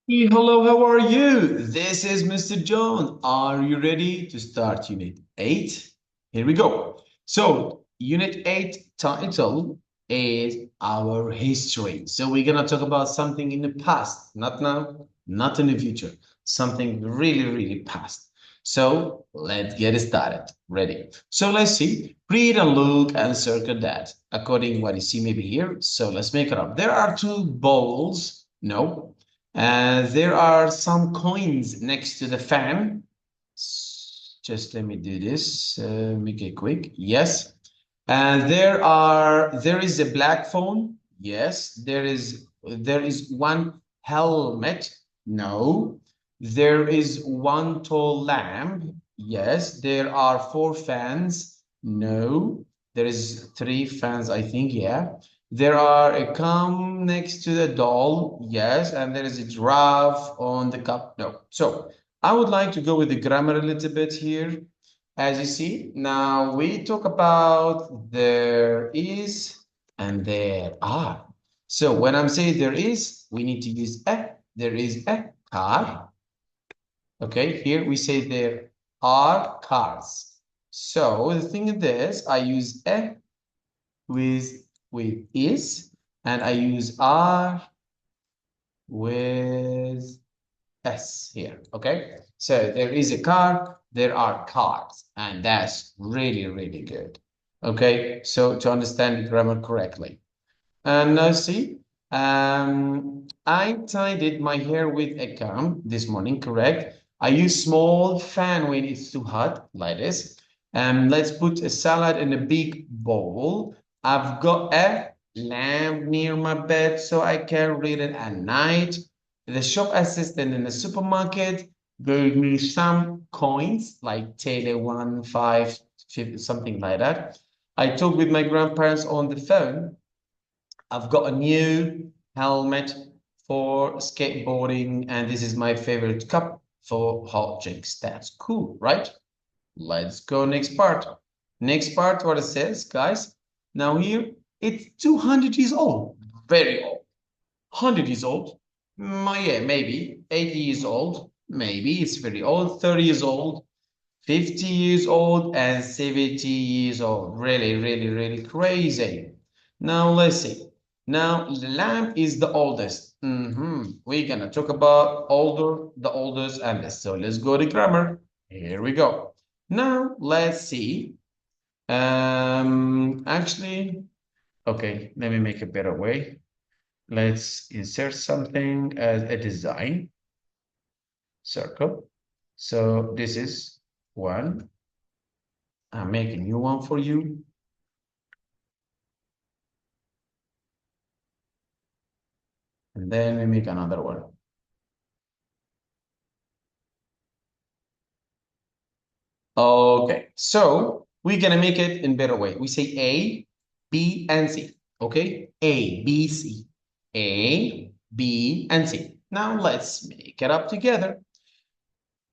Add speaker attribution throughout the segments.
Speaker 1: Hey, hello, how are you? This is Mr. John. Are you ready to start Unit 8? Here we go. So, Unit 8 title is Our History. So, we're going to talk about something in the past, not now, not in the future, something really, really past. So, let's get started. Ready? So, let's see. Read and look and circle that according to what you see maybe here. So, let's make it up. There are two bowls. No. There are some coins next to the fan. Just let me do this, make it quick. Yes. And there is a black phone. Yes. There is one helmet. No. There is one tall lamp. Yes. There are four fans. No. There is three fans, I think. Yeah. There are a comb next to the doll, yes, and there is a giraffe on the cup. No. So I would like to go with the grammar a little bit here. As you see, now we talk about there is and there are. So when I'm saying there is, we need to use a. There is a car. Okay, here we say there are cars. So the thing is this, I use a with is, and I use are with s here. Okay, so there is a car, there are cars, and that's really, really good. Okay, so to understand the grammar correctly. And now see, I tidied my hair with a comb this morning, correct? I use small fan when it's too hot, like this. Let's put a salad in a big bowl. I've got a lamp near my bed so I can read it at night. The shop assistant in the supermarket gave me some coins, like Tele 1, 5, 50, something like that. I talked with my grandparents on the phone. I've got a new helmet for skateboarding, and this is my favorite cup for hot drinks. That's cool, right? Let's go next part. Next part, what it says, guys. Now here, it's 200 years old. Very old. 100 years old. Yeah, maybe. 80 years old. Maybe it's very old. 30 years old. 50 years old and 70 years old. Really, really, really crazy. Now let's see. Now the lamp is the oldest. We're gonna talk about older, the oldest, and this. So let's go to grammar. Here we go. Now let's see. Actually, okay, let me make a better way. Let's insert something as a design circle. So this is one. I'll make a new one for you. And then we make another one. Okay, so we're gonna make it in better way. We say A, B, and C. Okay, A, B, C. A, B, and C. Now let's make it up together.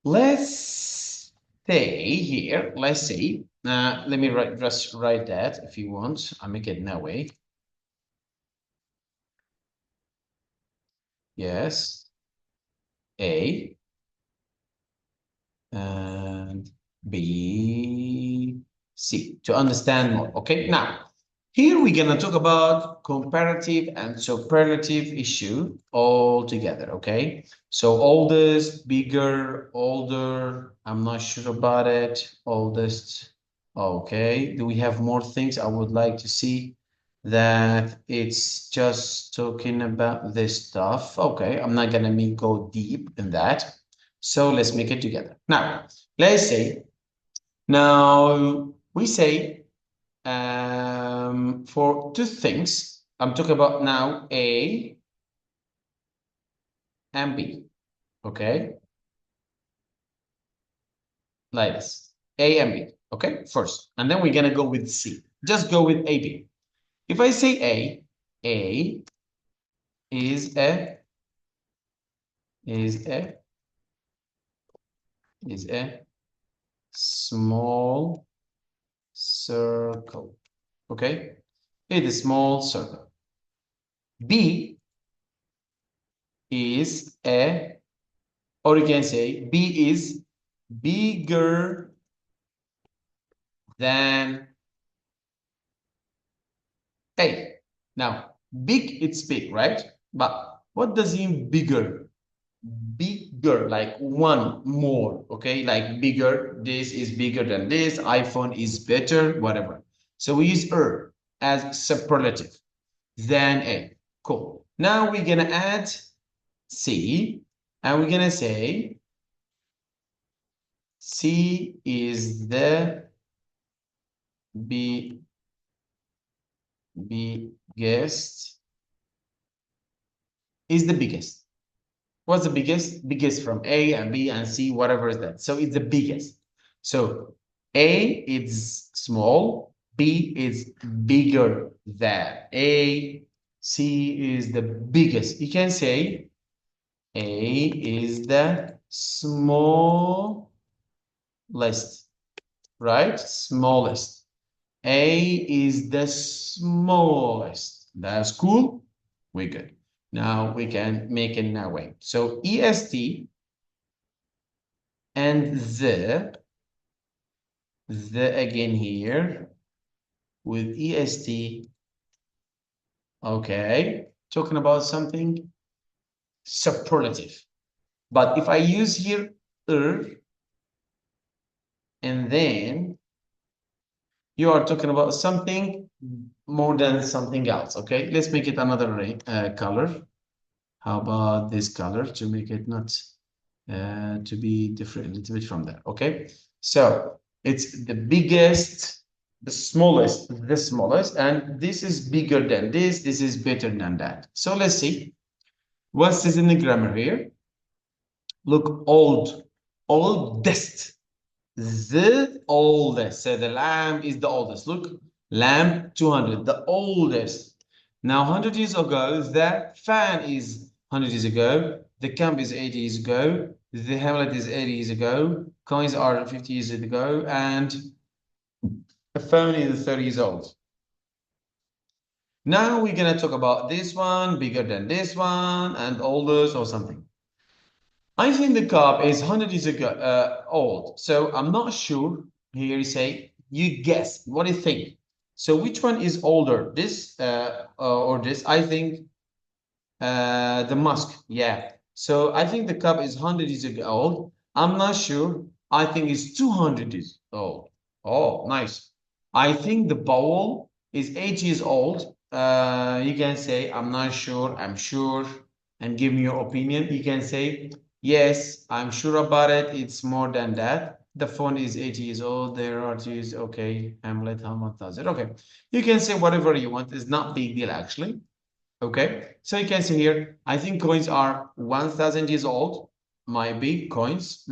Speaker 1: Let's say here, let's see. Let me just write that if you want. I'll make it in that way. Yes, A and B, C to understand more. Okay, now here we're gonna talk about comparative and superlative issue all together. Okay, so oldest, bigger, older. I'm not sure about it. Oldest. Okay, do we have more things? I would like to see that it's just talking about this stuff. Okay, I'm not gonna go deep in that. So let's make it together. Now, let's say, now we say for two things, I'm talking about now A and B, okay? Like this, A and B, okay? First, and then we're gonna go with C. Just go with A, B. If I say A is a, is a, is a small circle, okay? It is a small circle. B is a, or you can say B is bigger than A. Now, big, it's big, right? But what does it mean bigger? Bigger, like one more, okay? Like bigger, this is bigger than this, iPhone is better, whatever. So we use as superlative than A. Cool. Now we're gonna add C, and we're gonna say C is the biggest, is the biggest. What's the biggest? Biggest from A and B and C, whatever is that. So it's the biggest. So A is small, B is bigger than A, C is the biggest. You can say A is the smallest, right? Smallest. A is the smallest. That's cool. We're good. Now we can make it in that way. So EST and the again here with EST. Okay, talking about something superlative. But if I use here and then you are talking about something more than something else. Okay, let's make it another color. How about this color to make it not to be different a little bit from that? Okay, so it's the biggest, the smallest, and this is bigger than this is better than that. So let's see what's in the grammar here. Look, oldest, the oldest. So the lamb is the oldest. Look, lamb 200, the oldest. Now 100 years ago, the fan is 100 years ago. The camp is 80 years ago. The hamlet is 80 years ago. Coins are 50 years ago. And the phone is 30 years old. Now we're going to talk about this one, bigger than this one, and oldest or something. I think the cup is 100 years ago, old. So I'm not sure. Here you say, you guess. What do you think? So which one is older? This or this? I think the musk. Yeah. So I think the cup is 100 years ago old. I'm not sure. I think it's 200 years old. Oh, nice. I think the bowl is 80 years old. You can say, I'm not sure, I'm sure, and give me your opinion. You can say, yes, I'm sure about it. It's more than that. The phone is 80 years old. There are twos. Okay, Hamlet, how much does it? Okay, you can say whatever you want. It's not big deal, actually. Okay, so you can see here, I think coins are 1,000 years old. My big coins,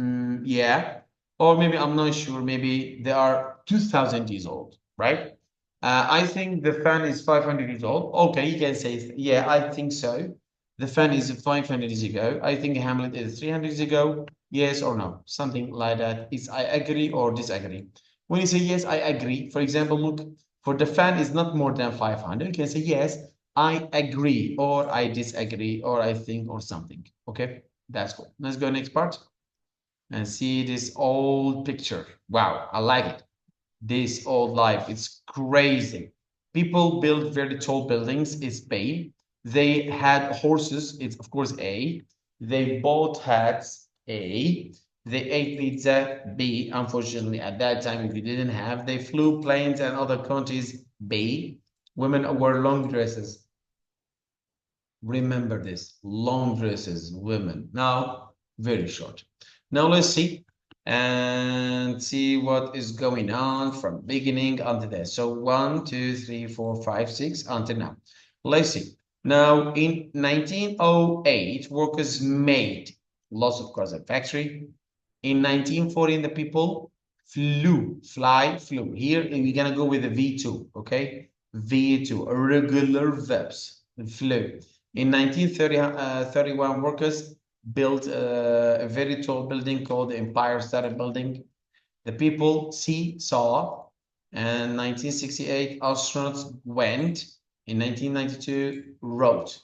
Speaker 1: yeah. Or maybe I'm not sure. Maybe they are 2,000 years old, right? I think the fan is 500 years old. Okay, you can say, yeah, I think so. The fan is 500 years ago. I think Hamlet is 300 years ago. Yes or no, something like that. Is I agree or disagree. When you say yes, I agree. For example, look, for the fan is not more than 500. You can say yes, I agree, or I disagree, or I think, or something. Okay, that's cool. Let's go next part and see this old picture. Wow, I like it. This old life, it's crazy. People build very tall buildings, it's B. They had horses, it's of course A. They bought hats, A. They ate pizza, B. Unfortunately, at that time, we didn't have. They flew planes and other countries, B. Women wore long dresses. Remember this, long dresses, women. Now, very short. Now let's see and see what is going on from beginning until there. So 1, 2, 3, 4, 5, 6 until now. Let's see. Now in 1908, workers made lots of cars at factory. In 1914, the people flew. Here we're gonna go with the V2, okay? V2, irregular verbs, flew. In 1931, workers built a very tall building called the Empire State Building. The people saw. And 1968, astronauts went. In 1992, wrote.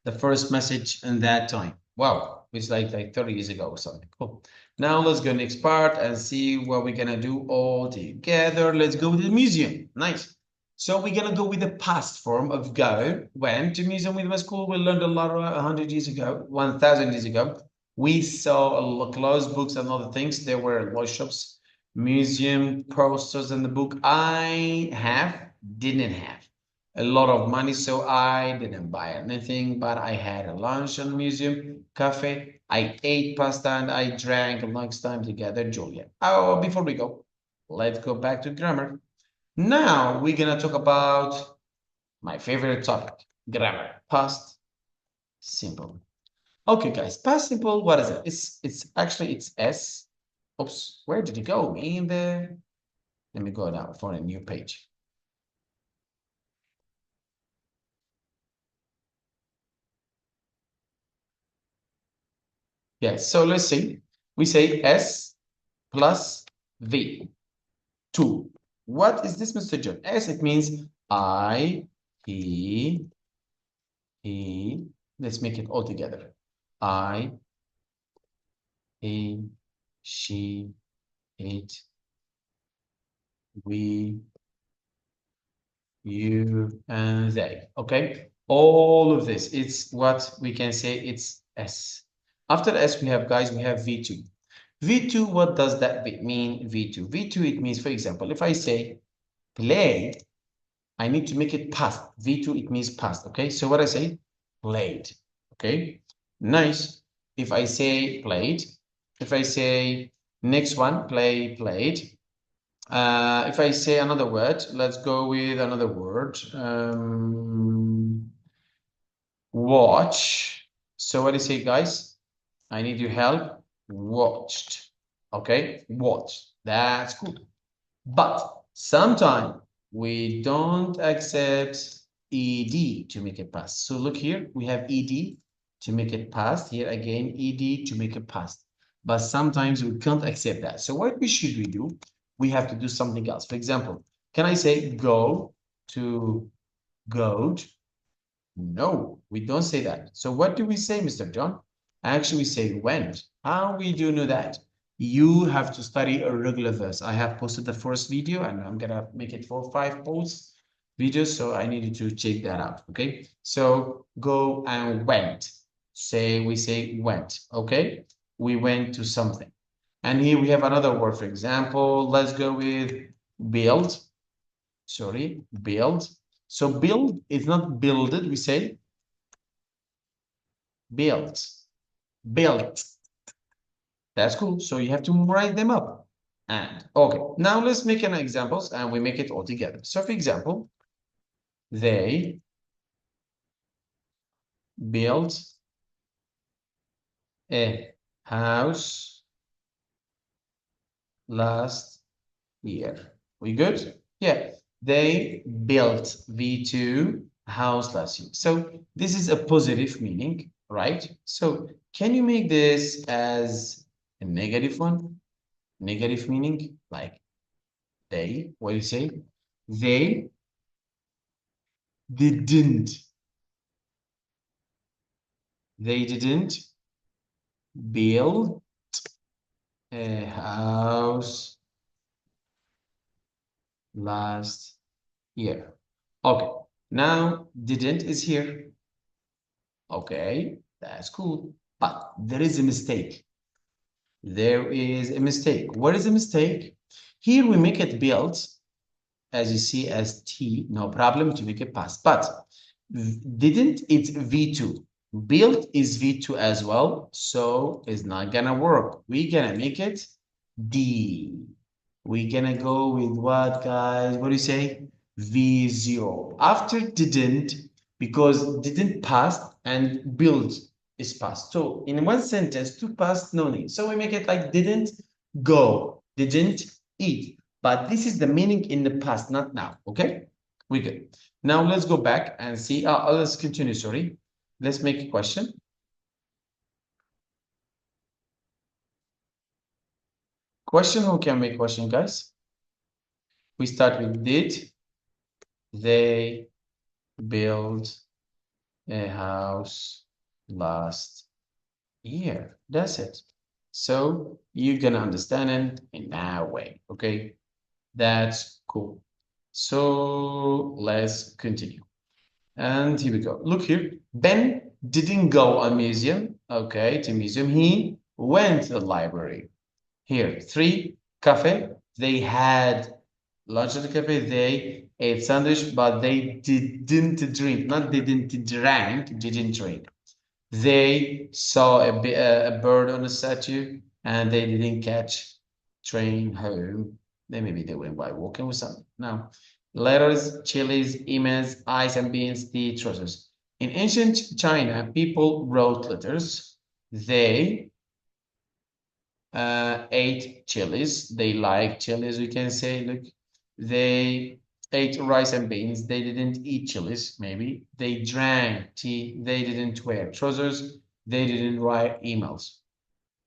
Speaker 1: the first message in that time. Wow, it's like 30 years ago or something. Cool. Now let's go next part and see what we're gonna do all together. Let's go to the museum. Nice. So we're gonna go with the past form of go. Went to museum with my school. We learned a lot 100 years ago, 1,000 years ago. We saw a lot of closed books and other things. There were law shops, museum posters, and the book didn't have a lot of money, so I didn't buy anything, but I had a lunch in the museum cafe. I ate pasta and I drank lunchtime together, Julia. Oh, before we go, let's go back to grammar. Now we're gonna talk about my favorite topic, grammar, past simple. Okay, guys, past simple, what is it? It's actually it's S. Oops, where did it go? In the, let me go now for a new page. Yes, so let's see. We say S plus V. Two. What is this, Mr. John? S, it means I, he. Let's make it all together. I, he, she, it, we, you, and they. Okay? All of this, it's what we can say it's S. After S, we have, guys, we have V2. V2, what does that mean, V2? V2, it means, for example, if I say play, I need to make it past. V2, it means past, okay? So what I say, played, okay? Nice. If I say played, if I say next one, play, played. If I say another word, let's go with another word. Watch. So what do you say, guys? I need your help. Watched. Okay, watched. That's good. But sometimes we don't accept ed to make it past. So look here, we have ed to make it past. Here again, ed to make it past. But sometimes we can't accept that. So what should we do? We have to do something else. For example, can I say go to goat? No, we don't say that. So what do we say, Mr. John? Actually, we say went. How we do know that? You have to study a regular verse. I have posted the first video and I'm gonna make it 4 or 5 posts videos, so I needed to check that out. Okay, so go and went. We say went. Okay, we went to something. And here we have another word. For example, let's go with build. Sorry, build. So build is not builded, we say built. Built. That's cool. So you have to write them up. And okay, now let's make an examples and we make it all together. So for example, they built a house last year. We good? Yeah, they built V2 house last year. So this is a positive meaning, right? So can you make this as a negative one? Negative meaning, like they, what do you say? They didn't. They didn't build a house last year. Okay, now didn't is here. Okay, that's cool. But there is a mistake. There is a mistake. What is the mistake? Here we make it built, as you see, as T, no problem to make it past. But didn't, it's V2. Built is V2 as well, so it's not gonna work. We're gonna make it D. We're gonna go with what, guys? What do you say? V0. After didn't, because didn't past and built is past. So in one sentence, to past, no need. So we make it like didn't go, didn't eat. But this is the meaning in the past, not now. Okay? We good. Now let's go back and see. Let's continue, sorry. Let's make a question. Question, who can make question, guys? We start with did they build a house last year. That's it. So you're gonna understand it in that way, okay? That's cool. So let's continue. And here we go. Look here. Ben didn't go a museum. Okay, to museum. He went to the library. Here, 3, cafe. They had lunch at the cafe. They ate sandwich, but they didn't drink. Not they didn't drank, didn't drink. They saw a bird on a statue, and they didn't catch train home. Then maybe they went by walking or something. No. Letters, chilies, emails, ice and beans, tea, trousers. In ancient China, people wrote letters. They ate chilies. They liked chilies, we can say. Look, they ate rice and beans. They didn't eat chilies, maybe. They drank tea. They didn't wear trousers. They didn't write emails.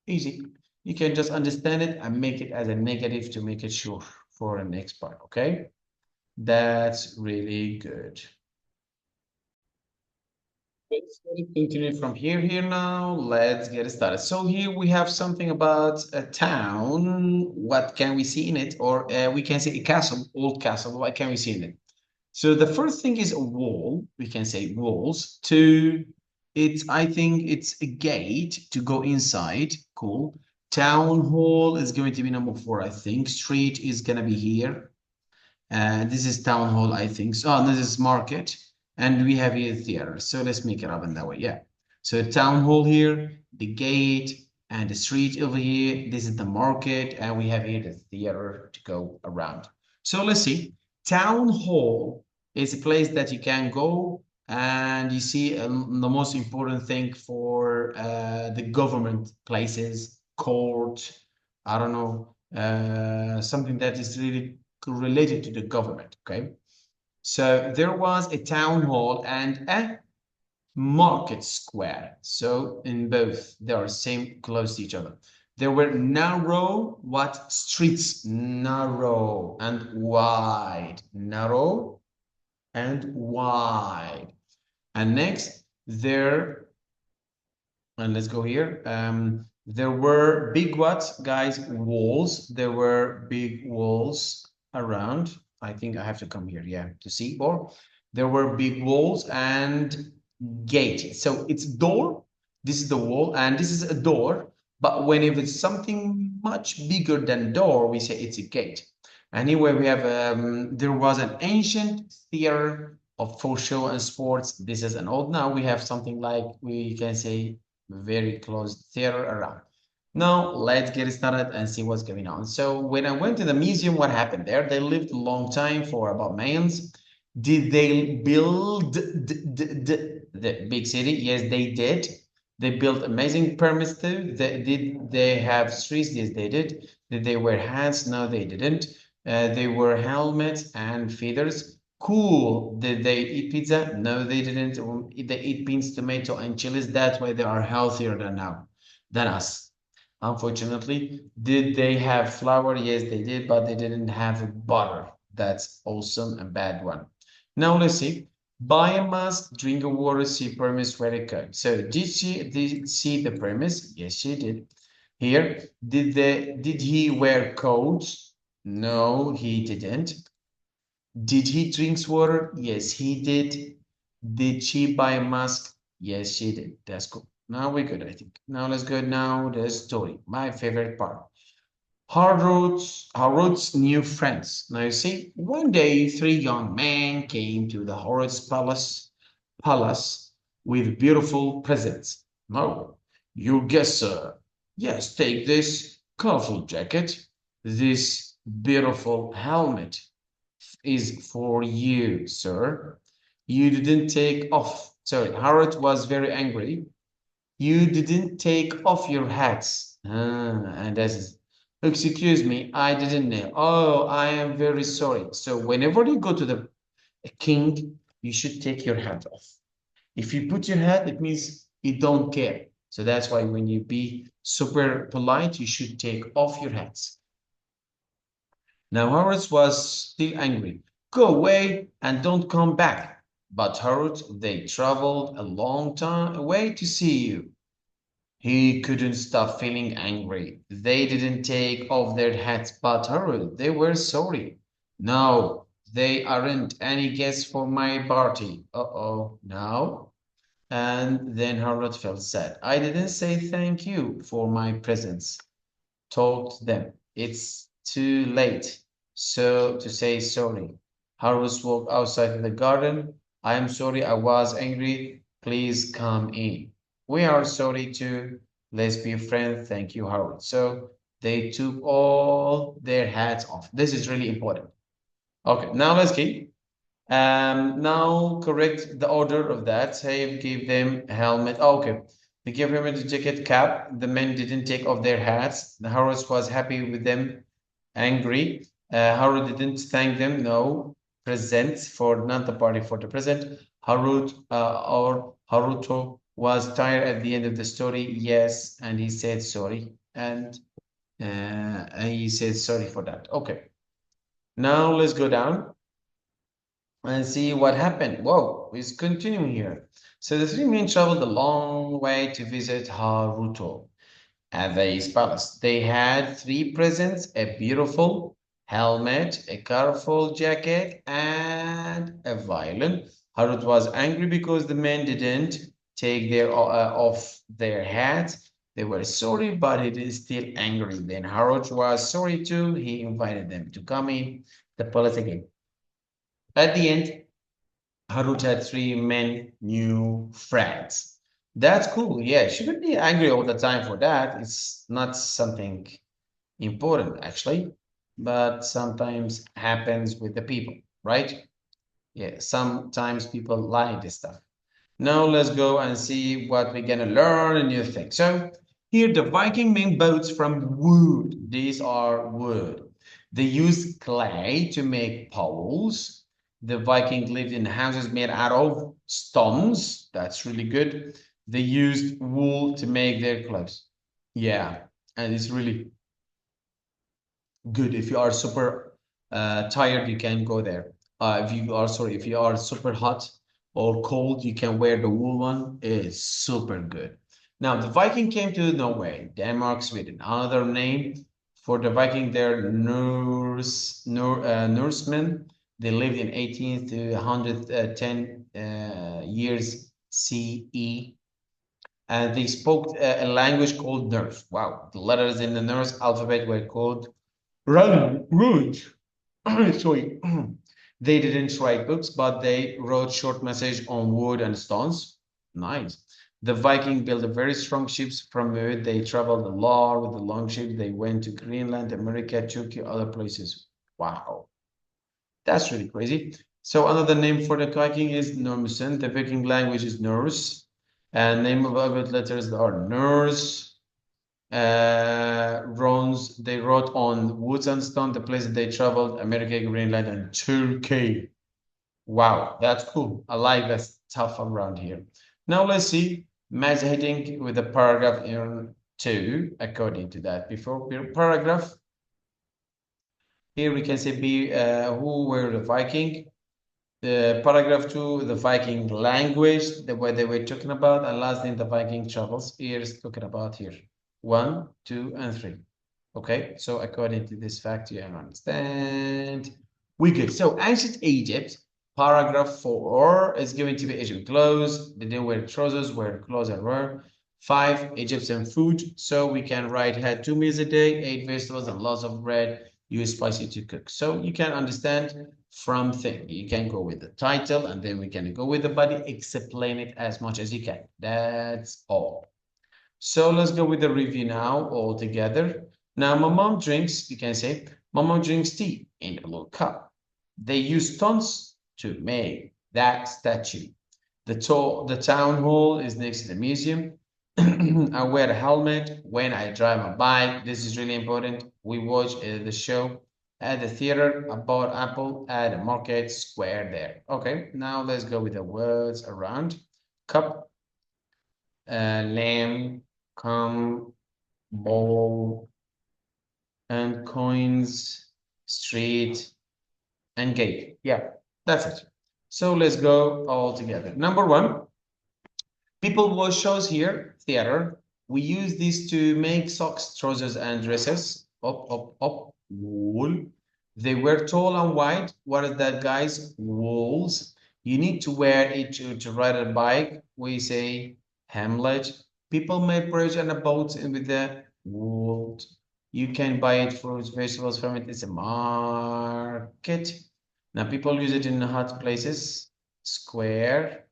Speaker 1: Easy. You can just understand it and make it as a negative to make it sure for the next part, okay? That's really good. Let's continue from here now. Let's get started. So here we have something about a town. What can we see in it? Or we can say a castle, old castle. What can we see in it? So the first thing is a wall. We can say walls. Two, I think it's a gate to go inside. Cool. Town hall is going to be number 4, I think. Street is going to be here. This is town hall, I think. So this is market. And we have here theater. So let's make it up in that way. Yeah. So town hall here, the gate, and the street over here. This is the market. And we have here the theater to go around. So let's see. Town hall is a place that you can go and you see the most important thing for the government places, court, I don't know, something that is really related to the government, okay? So there was a town hall and a market square. So in both, they are same, close to each other. There were narrow, what streets? Narrow and wide. Narrow and wide. And next, there, and let's go here. There were big what, guys? Walls. There were big walls around. I think I have to come here, yeah, to see more. There were big walls and gate. So it's door. This is the wall, and this is a door. But when if it's something much bigger than door, we say it's a gate. Anyway, we have there was an ancient theater for show and sports. This is an old. Now we have something like we can say very close theater around. Now let's get started and see what's going on. So when I went to the museum, what happened there? They lived a long time for about millions. Did they build the big city? Yes, they did. They built amazing pyramids too. Did they have streets? Yes, they did. Did they wear hats? No, they didn't. They wore helmets and feathers. Cool. Did they eat pizza? No, they didn't. They eat beans, tomato, and chilies. That's why they are healthier than us. Unfortunately, did they have flour? Yes, they did, but they didn't have butter. That's awesome and bad one. Now let's see. Biomass, drink water, see premise, very good. So did she see the premise? Yes, she did. Here, did he wear coats? No, he didn't. Did he drink water? Yes, he did. Did she buy a mask? Yes, she did. That's cool. Now we're good, I think. Now let's go now the story, my favorite part. Harrod's new friends. Now you see, one day 3 young men came to the Harrod's palace with beautiful presents. No, you guess, sir. Yes, take this colorful jacket, this beautiful helmet is for you, sir. You didn't take off. Sorry, Harrod was very angry. You didn't take off your hats. And that is, excuse me, I didn't know. Oh, I am very sorry. So whenever you go to the king, you should take your hat off. If you put your hat, it means you don't care. So that's why when you be super polite, you should take off your hats. Now Horace was still angry. Go away and don't come back. but Harold, they traveled a long time away to see you. He couldn't stop feeling angry. They didn't take off their hats, but Harold, they were sorry. No, they aren't any guests for my party. Uh-oh, no. And then Harold felt sad. I didn't say thank you for my presents. Told them it's too late. So to say sorry. Harold walked outside in the garden. I am sorry I was angry. Please come in. We are sorry too. Let's be friends. Thank you, Harold. So they took all their hats off. This is really important. Okay, now let's keep. Now correct the order of that. Say give them a helmet. Oh, okay. They gave him a jacket, cap. The men didn't take off their hats. The Harold was happy with them, angry. Harold didn't thank them. No present for not the party for the present. Harold or Haruto was tired at the end of the story. Yes, and he said sorry, and he said sorry for that. Okay. Now let's go down and see what happened. Whoa, it's continuing here. So the three men traveled a long way to visit Haruto at the palace. They had three presents: a beautiful helmet, a colorful jacket, and a violin. Haruto was angry because the men didn't take their off their hats. They were sorry, but he is still angry. Then Haruto was sorry too. He invited them to come in the palace again. At the end, Harut had three men new friends. That's cool. Yeah, shouldn't be angry all the time for that. It's not something important, actually, but sometimes happens with the people, right? Yeah, sometimes people like this stuff. Now let's go and see what we're gonna learn a new thing. So here the Viking made boats from wood. These are wood. They used clay to make poles. The Viking lived in houses made out of stones. That's really good. They used wool to make their clothes. Yeah, and it's really good. If you are super tired, you can go there. If you are super hot or cold, you can wear the wool one. It's super good. Now, the Viking came to Norway, Denmark, Sweden. Another name for the Viking, they're Norsemen. They lived in 18th to 110 years CE. And they spoke a language called Norse. Wow, the letters in the Norse alphabet were called runes. Sorry. They didn't write books, but they wrote short messages on wood and stones. Nice. The Viking built a very strong ships from wood. They traveled a lot with the long ships. They went to Greenland, America, Turkey, other places. Wow. That's really crazy. So another name for the Viking is Normusen. The Viking language is Norse. And name of alphabet letters are Norse. They wrote on wood and stone, the places they traveled, America, Greenland, and Turkey. Wow, that's cool. I like that stuff around here. Now let's see match heading with the paragraph in 2, according to that. Before paragraph, here we can say who were the Viking. The paragraph 2, the Viking language, the way they were talking about, and last thing, the Viking travels. Here's talking about here. 1, 2, and 3. Okay, so according to this fact, you understand. We good. So ancient Egypt, paragraph 4 is going to be Egypt clothes. They didn't wear trousers, wear clothes and wear. 5, Egyptian food. So we can write had 2 meals a day, 8 vegetables, and lots of bread. Use spicy to cook. So you can understand from thing. You can go with the title, and then we can go with the body, explain it as much as you can. That's all. So let's go with the review now all together. Now, my mom drinks, you can say, my mom drinks tea in a little cup. They use stones to make that statue. The town hall is next to the museum. I wear a helmet when I drive a bike. This is really important. We watch the show at the theater. I bought apple at the market square there. Okay, now let's go with the words around. Cup, lamb, come, ball, and coins, street, and gate. Yeah, that's it. So let's go all together. Number one, people watch shows here, theater. We use this to make socks, trousers, and dresses. Up, wool. They were tall and wide. What is that, guys? Wools. You need to wear it to ride a bike. We say Hamlet. People make bridge and a boat with the wool. You can buy it, fruits, vegetables from it. It's a market. Now people use it in hot places. Square.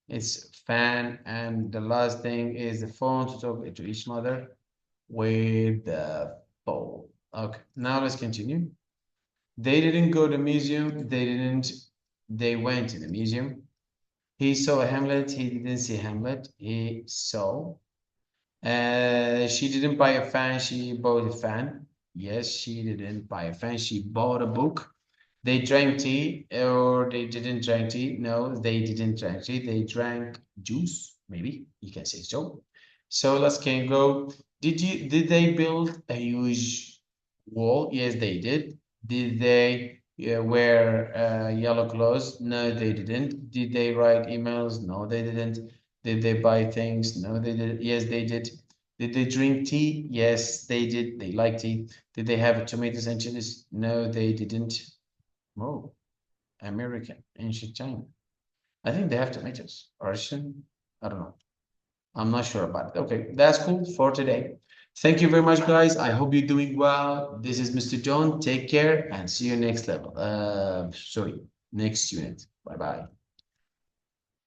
Speaker 1: It's fan, and the last thing is the phone to talk to each other with the phone. Okay, now let's continue. They didn't go to the museum. They went to the museum. He saw Hamlet. He didn't see Hamlet. He saw. She didn't buy a fan. She bought a fan. Yes, she didn't buy a fan. She bought a book. They drank tea, or they didn't drink tea. No, they didn't drink tea. They drank juice. Maybe you can say so. So let's can go. Did they build a huge wall? Yes, they did. Did they wear yellow clothes? No, they didn't. Did they write emails? No, they didn't. Did they buy things? No, they did. Yes, they did. Did they drink tea? Yes, they did. They like tea. Did they have tomatoes and chilies? No, they didn't. Oh, American, ancient China. I think they have tomatoes. Russian? I don't know. I'm not sure about it. Okay, that's cool for today. Thank you very much, guys. I hope you're doing well. This is Mr. John. Take care and see you next level. Sorry, next unit. Bye bye.